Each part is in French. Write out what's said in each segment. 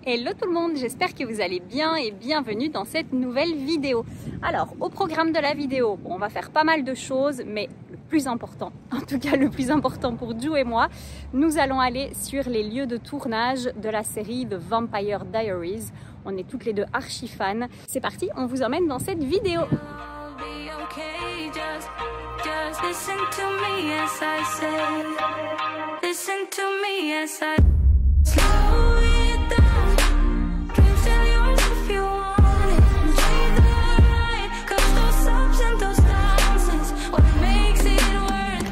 Hello tout le monde, j'espère que vous allez bien et bienvenue dans cette nouvelle vidéo. Alors, au programme de la vidéo, on va faire pas mal de choses, mais le plus important, en tout cas le plus important pour Ju et moi, nous allons aller sur les lieux de tournage de la série The Vampire Diaries. On est toutes les deux archi fans. C'est parti, on vous emmène dans cette vidéo. Listen to me as I say. Listen to me as I slow it down. Dreams are yours if you want it. Enjoy the ride, 'cause those ups and those downs is what makes it worth.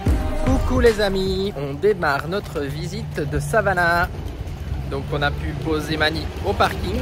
Coucou les amis, on démarre notre visite de Savannah. Donc on a pu poser Mani au parking.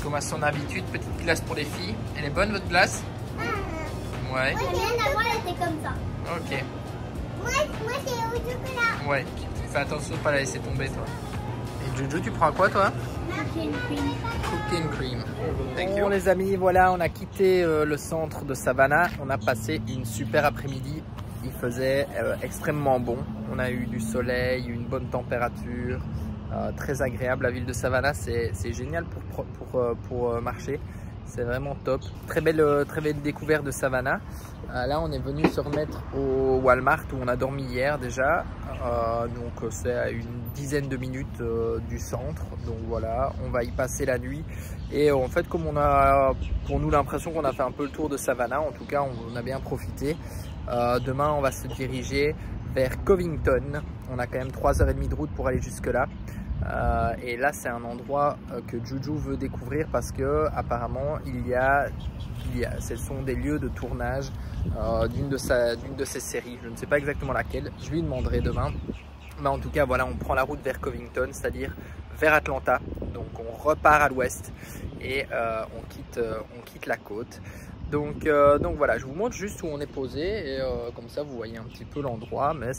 Comme à son habitude, petite glace pour les filles. Elle est bonne votre glace? Ouais. Moi, rien à voir, elle était comme ça. Ok. Moi c'est au chocolat. Ouais. Fais attention de pas la laisser tomber toi. Et Juju, tu prends quoi toi? Cookie and cream. Bon les amis, voilà, on a quitté le centre de Savannah. On a passé une super après-midi. Il faisait extrêmement bon. On a eu du soleil, une bonne température. Très agréable, la ville de Savannah, c'est génial pour marcher, c'est vraiment top. Très belle découverte de Savannah. Là on est venu se remettre au Walmart où on a dormi hier déjà, donc c'est à une dizaine de minutes du centre, donc voilà, on va y passer la nuit. Et en fait, comme on a pour nous l'impression qu'on a fait un peu le tour de Savannah, en tout cas on a bien profité. Demain on va se diriger vers Covington. On a quand même 3h30 de route pour aller jusque là. Et là c'est un endroit que Juju veut découvrir parce que apparemment ce sont des lieux de tournage d'une de ses séries. Je ne sais pas exactement laquelle, je lui demanderai demain. Mais en tout cas voilà, on prend la route vers Covington, c'est-à-dire vers Atlanta. Donc on repart à l'ouest et on quitte la côte. Donc voilà, je vous montre juste où on est posé et comme ça vous voyez un petit peu l'endroit, mais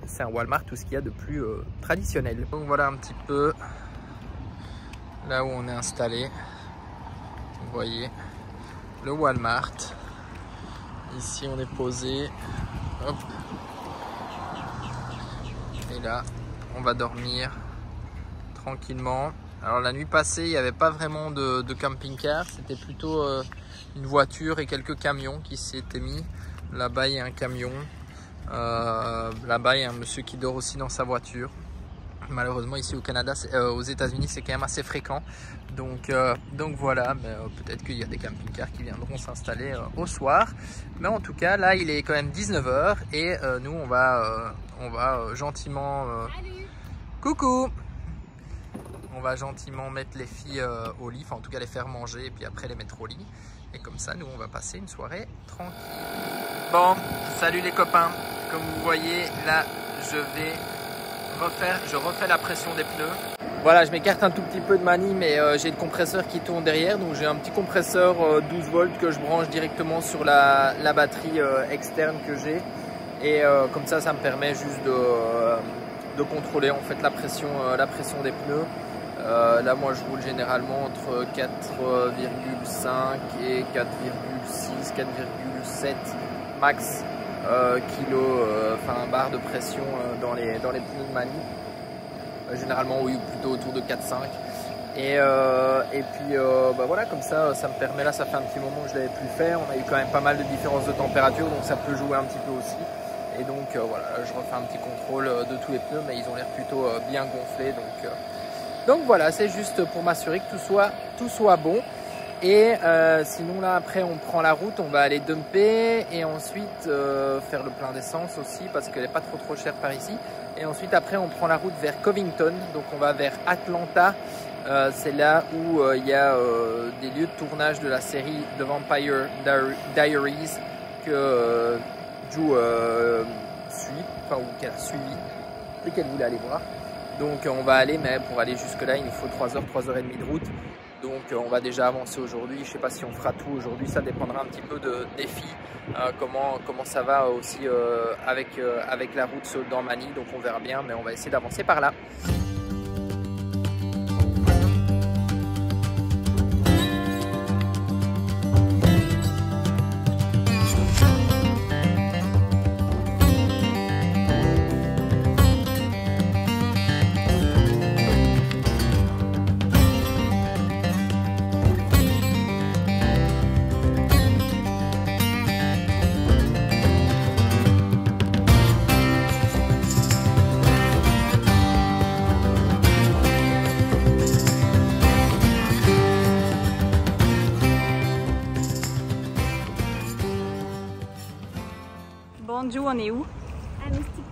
c'est un Walmart, tout ce qu'il y a de plus traditionnel. Donc voilà un petit peu là où on est installé. Vous voyez le Walmart. Ici on est posé. Hop. Et là on va dormir tranquillement. Alors la nuit passée il n'y avait pas vraiment de camping-car, c'était plutôt une voiture et quelques camions qui s'étaient mis. Là-bas il y a un camion. Là-bas il y a un monsieur qui dort aussi dans sa voiture. Malheureusement ici au Canada, aux États-Unis c'est quand même assez fréquent. Donc voilà, mais peut-être qu'il y a des camping-cars qui viendront s'installer au soir. Mais en tout cas là il est quand même 19 h et nous on va gentiment... Coucou! On va gentiment mettre les filles au lit, enfin en tout cas les faire manger et puis après les mettre au lit. Et comme ça, nous, on va passer une soirée tranquille. Bon, salut les copains. Comme vous voyez, là, je refais la pression des pneus. Voilà, je m'écarte un tout petit peu de Mani, mais j'ai le compresseur qui tourne derrière. Donc j'ai un petit compresseur 12 volts que je branche directement sur la batterie externe que j'ai. Et comme ça, ça me permet juste de contrôler en fait la pression des pneus. Là moi je roule généralement entre 4,5 et 4,6, 4,7 max barre de pression dans les pneus de Mani. Généralement oui, plutôt autour de 4,5. Et puis voilà, comme ça me permet, là ça fait un petit moment que je l'avais plus fait. On a eu quand même pas mal de différences de température, donc ça peut jouer un petit peu aussi. Et donc voilà, je refais un petit contrôle de tous les pneus, mais ils ont l'air plutôt bien gonflés. Donc voilà, c'est juste pour m'assurer que tout soit bon. Et sinon là après on prend la route, on va aller dumper et ensuite faire le plein d'essence aussi parce qu'elle n'est pas trop chère par ici. Et ensuite après on prend la route vers Covington, donc on va vers Atlanta C'est là où il y a des lieux de tournage de la série The Vampire Diaries que Ju suit, enfin, ou qu'elle a suivi et qu'elle voulait aller voir. Donc on va aller, mais pour aller jusque là il nous faut 3 heures, 3 heures et demie de route. Donc on va déjà avancer aujourd'hui. Je ne sais pas si on fera tout aujourd'hui, ça dépendra un petit peu des filles, comment ça va aussi avec la route dans Manille. Donc on verra bien, mais on va essayer d'avancer par là. Ju, on est où? À Mystic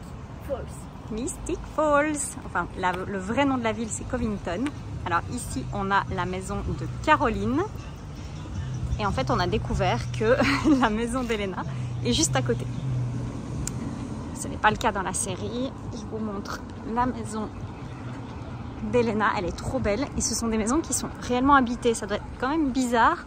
Falls. Mystic Falls. Enfin, le vrai nom de la ville, c'est Covington. Alors ici, on a la maison de Caroline. Et en fait, on a découvert que la maison d'Elena est juste à côté. Ce n'est pas le cas dans la série. Je vous montre la maison d'Elena. Elle est trop belle. Et ce sont des maisons qui sont réellement habitées. Ça doit être quand même bizarre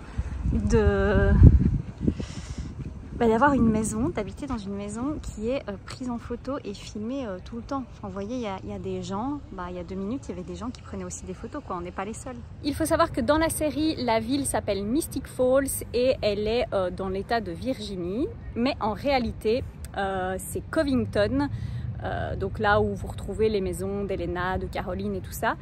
d'avoir une maison, d'habiter dans une maison qui est prise en photo et filmée tout le temps. Enfin, vous voyez, il y a des gens, il y a 2 minutes, il y avait des gens qui prenaient aussi des photos, quoi. On n'est pas les seuls. Il faut savoir que dans la série, la ville s'appelle Mystic Falls et elle est dans l'état de Virginie. Mais en réalité, c'est Covington. Donc là où vous retrouvez les maisons d'Elena, de Caroline et tout ça,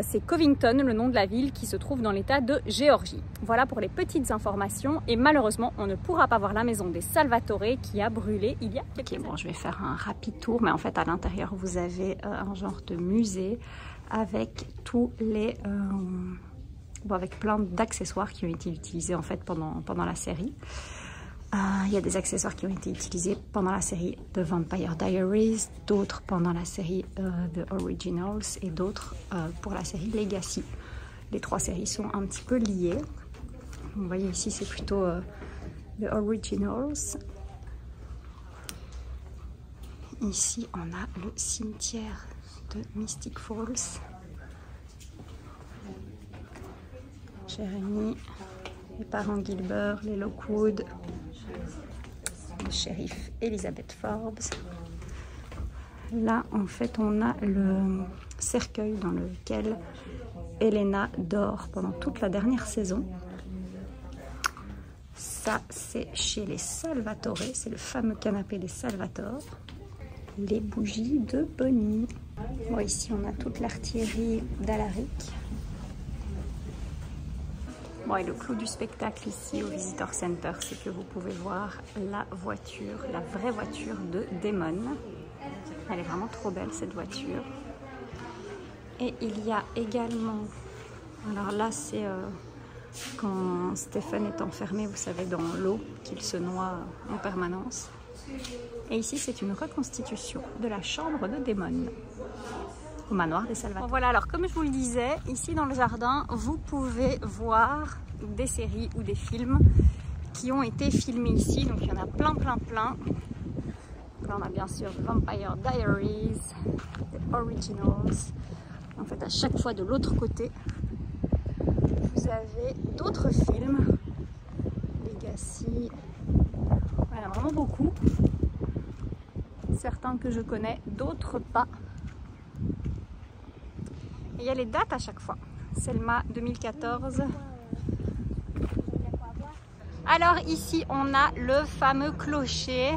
c'est Covington, le nom de la ville qui se trouve dans l'état de Géorgie. Voilà pour les petites informations et malheureusement on ne pourra pas voir la maison des Salvatore qui a brûlé il y a quelques années. Bon, je vais faire un rapide tour, mais en fait à l'intérieur vous avez un genre de musée avec tous les... avec plein d'accessoires qui ont été utilisés en fait pendant la série. Il y a des accessoires qui ont été utilisés pendant la série The Vampire Diaries, d'autres pendant la série The Originals et d'autres pour la série Legacy. Les 3 séries sont un petit peu liées. Vous voyez ici c'est plutôt The Originals. Ici on a le cimetière de Mystic Falls. Jeremy, les parents Gilbert, les Lockwood, le shérif Elizabeth Forbes. Là, en fait, on a le cercueil dans lequel Elena dort pendant toute la dernière saison. Ça, c'est chez les Salvatore, c'est le fameux canapé des Salvatore. Les bougies de Bonnie. Bon, ici, on a toute l'artillerie d'Alaric. Bon, et le clou du spectacle ici au Visitor Center, c'est que vous pouvez voir la voiture, la vraie voiture de Damon. Elle est vraiment trop belle cette voiture. Et il y a également, alors là c'est quand Stephen est enfermé, vous savez, dans l'eau, qu'il se noie en permanence. Et ici c'est une reconstitution de la chambre de Damon au manoir des Salvatore. Bon, voilà, alors comme je vous le disais, ici dans le jardin, vous pouvez voir des séries ou des films qui ont été filmés ici. Donc il y en a plein. Là on a bien sûr The Vampire Diaries, The Originals. En fait, à chaque fois de l'autre côté, vous avez d'autres films. Legacy. Il y en a vraiment beaucoup. Certains que je connais, d'autres pas. Et il y a les dates à chaque fois. Selma 2014. Alors ici on a le fameux clocher.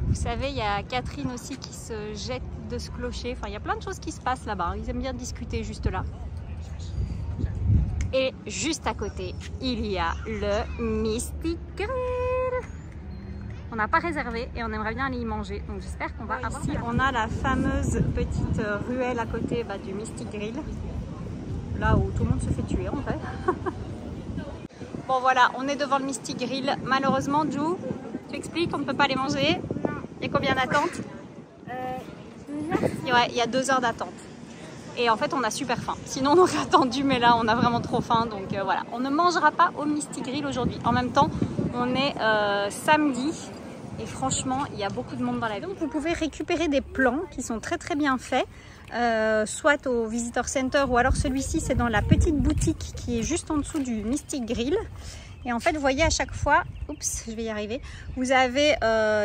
Vous savez, il y a Catherine aussi qui se jette de ce clocher. Enfin, il y a plein de choses qui se passent là-bas. Ils aiment bien discuter juste là. Et juste à côté, il y a le Mystic Grill. On n'a pas réservé et on aimerait bien aller y manger. Donc j'espère qu'on va avoir. Ici, on a la fameuse petite ruelle à côté du Mystic Grill. Là où tout le monde se fait tuer en fait. Bon voilà, on est devant le Mystic Grill. Malheureusement, Ju, tu expliques qu'on ne peut pas les manger. Il y a combien d'attente? 2 heures. Ouais, il y a 2 heures d'attente. Et en fait, on a super faim. Sinon, on aurait attendu, mais là, on a vraiment trop faim. Donc voilà, on ne mangera pas au Misty Grill aujourd'hui. En même temps, on est samedi. Et franchement, il y a beaucoup de monde dans la ville. Donc, vous pouvez récupérer des plans qui sont très très bien faits. Soit au Visitor Center ou alors celui-ci, c'est dans la petite boutique qui est juste en dessous du Misty Grill. Et en fait, vous voyez à chaque fois, oups, je vais y arriver, vous avez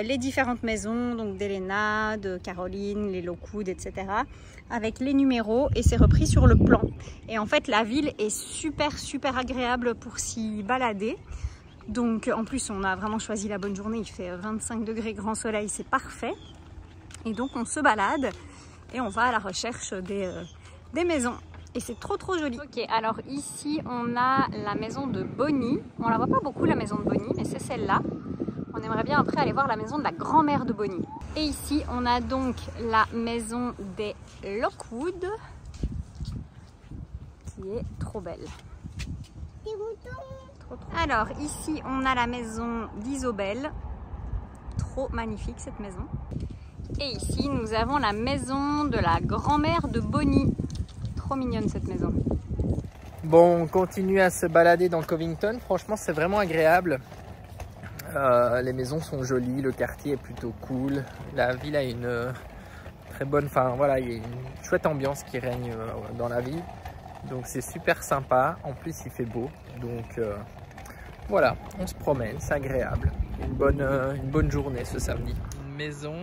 les différentes maisons, donc d'Elena, de Caroline, les Lockwood, etc. avec les numéros et c'est repris sur le plan. Et en fait, la ville est super agréable pour s'y balader. Donc en plus, on a vraiment choisi la bonne journée, il fait 25 degrés, grand soleil, c'est parfait. Et donc on se balade et on va à la recherche des maisons. Et c'est trop joli. Ok, alors ici on a la maison de Bonnie. On la voit pas beaucoup la maison de Bonnie, mais c'est celle-là. On aimerait bien après aller voir la maison de la grand-mère de Bonnie. Et ici on a donc la maison des Lockwood, qui est trop belle. Alors ici on a la maison d'Isobel. Trop magnifique cette maison. Et ici nous avons la maison de la grand-mère de Bonnie. Trop mignonne cette maison. Bon, on continue à se balader dans Covington. Franchement, c'est vraiment agréable. Les maisons sont jolies, le quartier est plutôt cool. La ville a une très bonne, enfin voilà, il y a une chouette ambiance qui règne dans la ville. Donc c'est super sympa. En plus, il fait beau. Donc voilà, on se promène, c'est agréable. Une bonne journée ce samedi. Une maison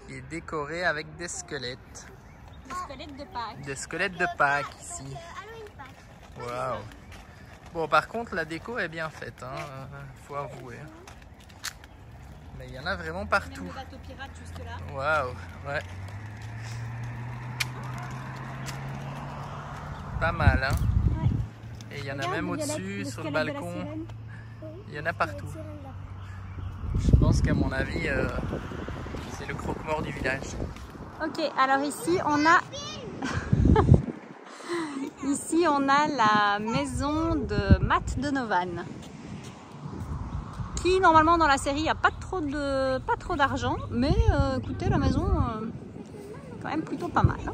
qui est décorée avec des squelettes. Des squelettes de Pâques. Des squelettes de Pâques ici. Waouh. Bon, par contre, la déco est bien faite, hein, faut avouer. Mais il y en a vraiment partout. Même le bateau pirate juste là. Waouh, ouais. Pas mal, hein. Ouais. Et il y en a même au-dessus, sur le balcon. Il y en a partout. Je pense qu'à mon avis, c'est le croque-mort du village. Ok, alors ici on a ici on a la maison de Matt Donovan, qui normalement dans la série a pas trop d'argent, mais écoutez, la maison quand même plutôt pas mal. Hein.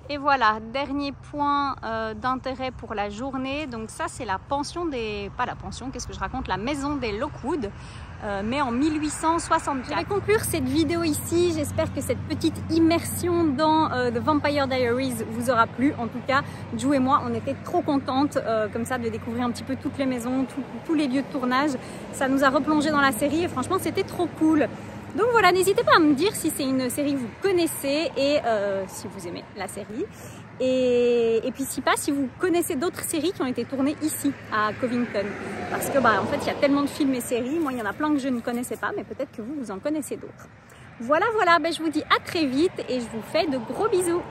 Et voilà, dernier point d'intérêt pour la journée. Donc ça c'est la pension des... Pas la pension, qu'est-ce que je raconte? La maison des Lockwood, mais en 1864. Je vais conclure cette vidéo ici. J'espère que cette petite immersion dans The Vampire Diaries vous aura plu. En tout cas, Ju et moi, on était trop contentes comme ça de découvrir un petit peu toutes les maisons, tous les lieux de tournage. Ça nous a replongé dans la série et franchement, c'était trop cool. Donc voilà, n'hésitez pas à me dire si c'est une série que vous connaissez et si vous aimez la série. Et puis si pas, si vous connaissez d'autres séries qui ont été tournées ici, à Covington. Parce que en fait, il y a tellement de films et séries. Moi, il y en a plein que je ne connaissais pas, mais peut-être que vous en connaissez d'autres. Voilà, je vous dis à très vite et je vous fais de gros bisous.